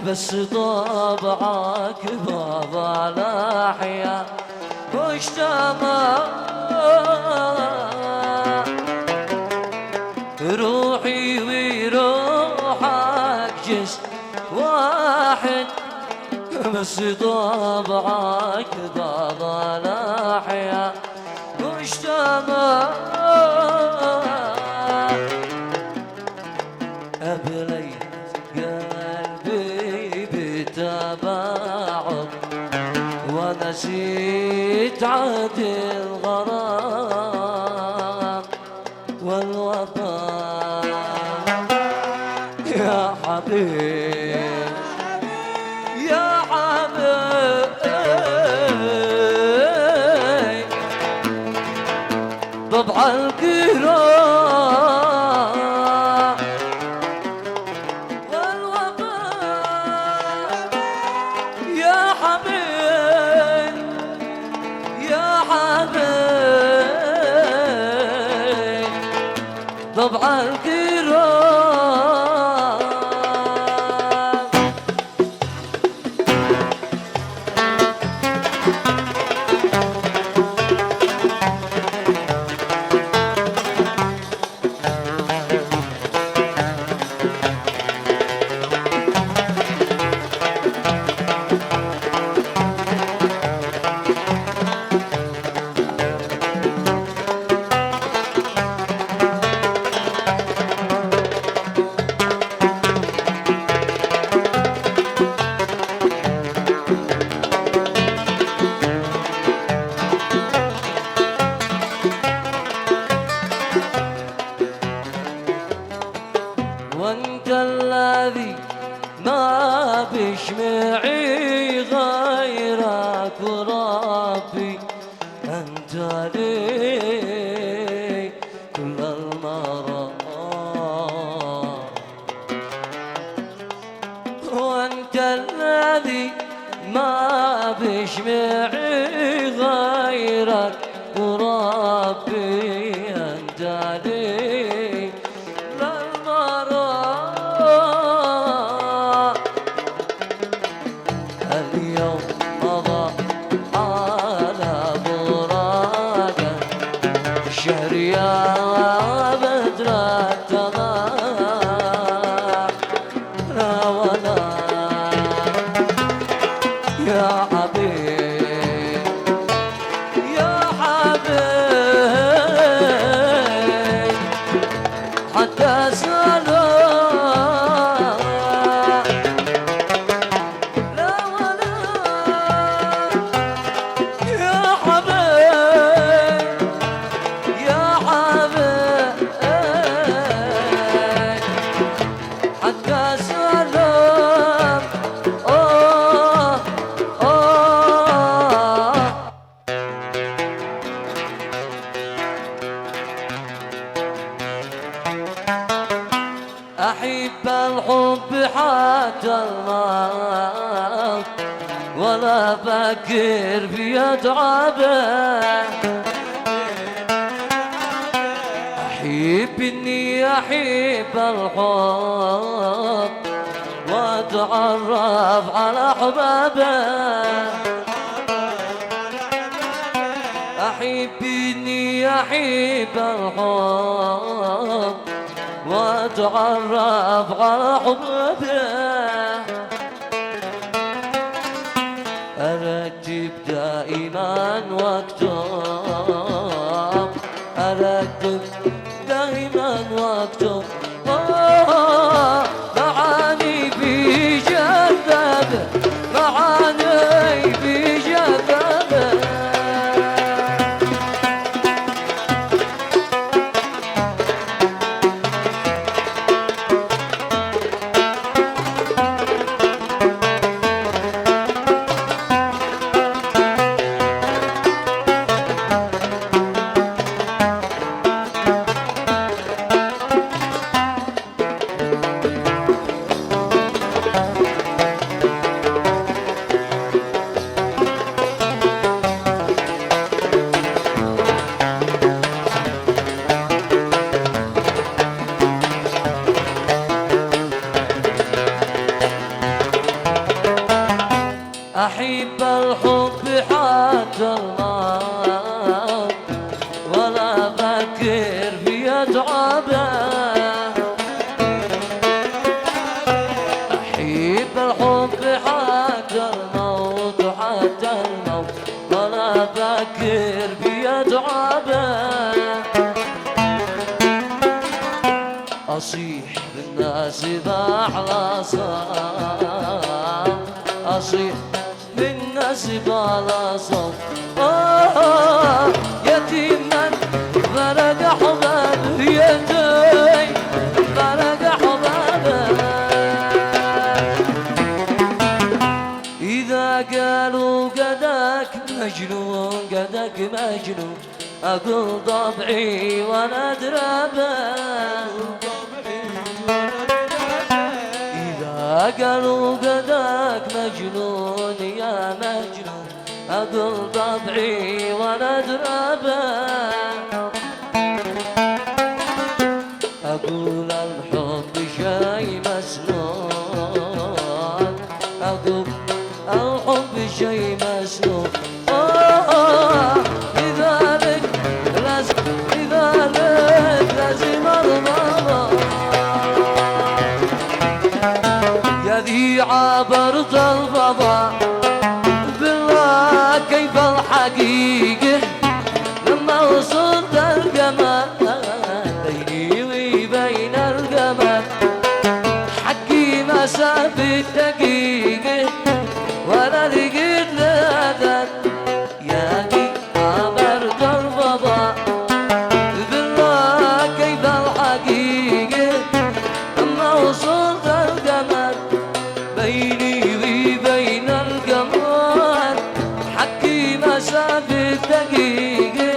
بس طبعك بابا الأحياء واجتمع روحي وروحك جسم واحد بس طبعك بابا الأحياء واجتمع أبليت قلبي بتباعد ونسيت عهد الغرام والوفاء يا حبيب يا حبيب طبع الكرام والوفاء يا حبيب يا حبيب طبع الكرام وانت الذي ما بيشمعي غيرك وربي انت لي كل المرام وانت الذي ما بيشمعي غيرك وربي انت لي اليوم مضى على براقة الشهر يا بدر التمام لا ولا يا حبيب يا حبيب حتى سلام أحب الحب حتى الموت ولا أفكر في أتعبه أحب إني أحب الحب وأتعرف على أحبابه أحب إني أحب الحب وأتعرف على حبه أرتب دائما واكتب أرتب دائما واكتب معاني في جذبه معاني في جذبه فكر في أتعابه أحب الحب حتى الموت حتى الموت ولا فكر في أتعابه أصيح بالناس بأعلى صوت أصيح بالناس بأعلى صوت يتيما فرق حباب يدي فرق حباب إذا قالوا قدك مجنون قدك مجنون أقول طبعي وأنا أدربه إذا قالوا قدك مجنون يا مجنون أقول طبعي وأنا أدربه أقول الحب شي مسنون أقول الحب شي مسنون لذلك لازم أرضى يا ذي عبرت الفضاء بالله كيف الحقيقة لما وصلت الجمال بيني وبين الجمال حقي مسافة دقيقة ولا لقيت لأذان يا ذي عبرت الفضاء بالله كيف الحقيقة لما وصلت الجمال بيني وبين الجمال حكي مسافة دقيقة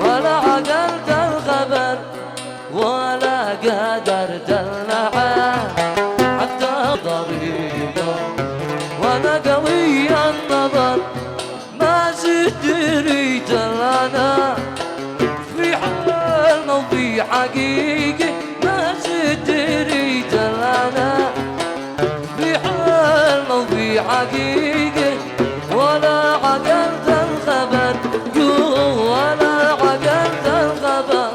ولا عقلت الخبر ولا قدرت المعاد حتى ضريبة وانا قوي النظر ما زدت ريت انا في حال وفي حقيقة ما زدت ريت انا في حال وفي حقيقة ولا عقلت الخبر ولا عقلت الخبر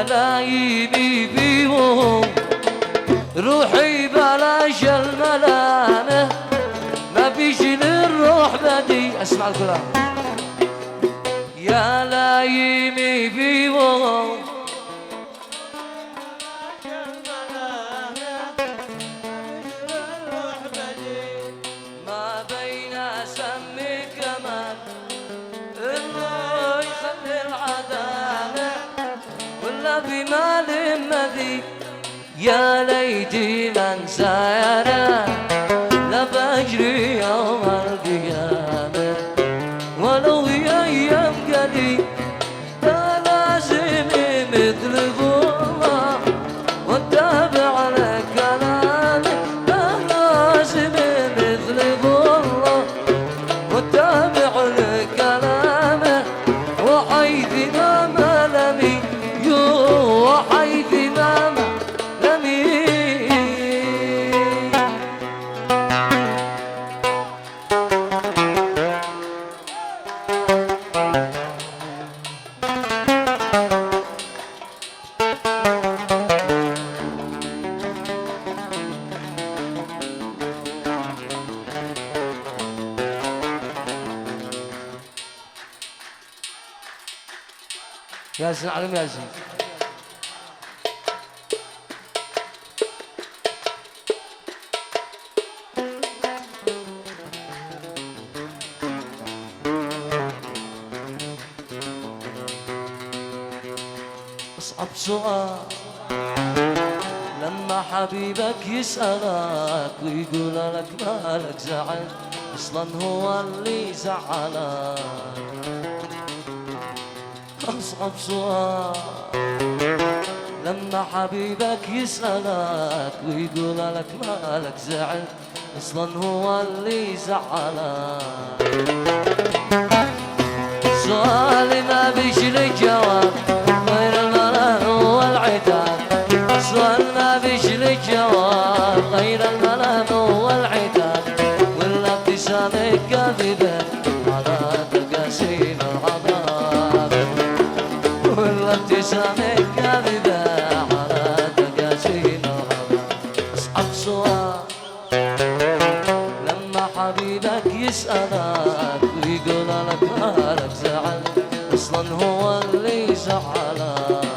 لايبي فيهم روحي بلاش الملامة ما فيش للروح بدي اسمع الكلام يا لايمي فيهم ما بين سمي كمان الله يخلي العدالة ولا بمال مذي يا ليتي لانسى انا لا بجري يوم القيامة ولو ايام قليل لا لازم مثل الله واتبع لك كلامك لا لازم مثل الله واتبع لك كلامك وحيث ما لمي وحيث ما لمي ياسين علم ياسين أصعب سؤال لما حبيبك يسألك ويقول لك مالك زعل، أصلا هو اللي زعلك. أصعب سؤال لما حبيبك يسألك ويقول لك مالك زعل، أصلا هو اللي زعلك. سؤالي ما بيش لي جواب غير الملل والعتاب، سؤال ما بيش لي جواب غير الملل والعتاب، ولا ابتسامك كاذبة على تقاسيم العذاب، ولا ابتسامك كاذبة على تقاسيم العذاب. أصعب سؤال لما حبيبك يسألك ويقول لك مالك زعل، أصلا هو اللي زعلك.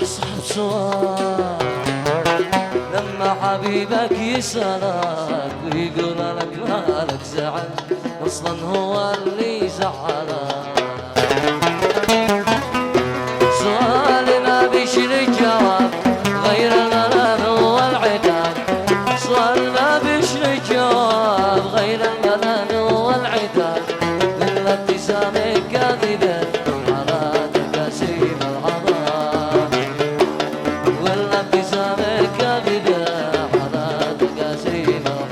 أصعب سؤال لما حبيبك يسألك ويقول لك مالك زعل، أصلا هو اللي زعلك. سؤال ما بيش لي جواب غير الملل والعتاب، سؤال ما بيش لي جواب غير الملل والعتاب، إلا ابتسامك كاذبة على تقاسيم العذاب، ولا ابتسامك كاذبة على تقاسيم العذاب.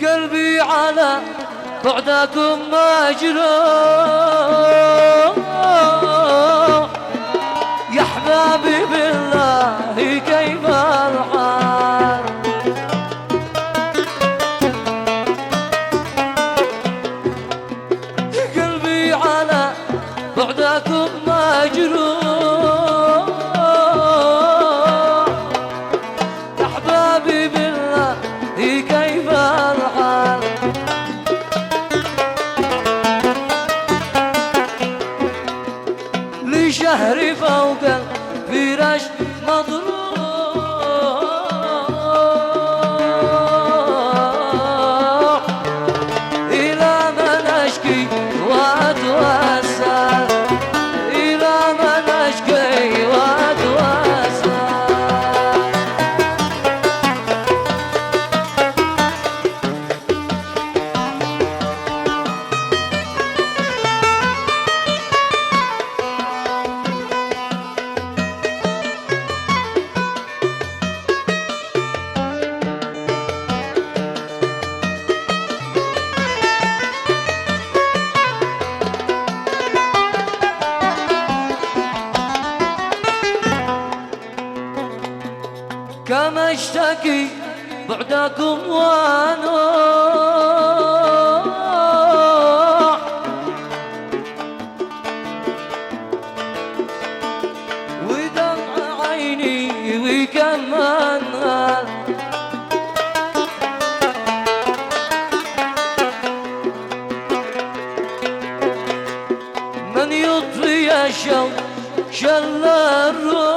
قلبي على بعدكم مجروح، يا احبابي بالله كيف الحال، قلبي على بعدكم مجروح، يا احبابي بالله كيف الحال. لشهري فوق الفراش مضروح، إلى من أشكي وأتوسل، إلى من أشكي وأتوسل. كما اشتكي بعدكم وانوح، ودمع عيني وكمان غال، من يطفي الشوق شل الروح،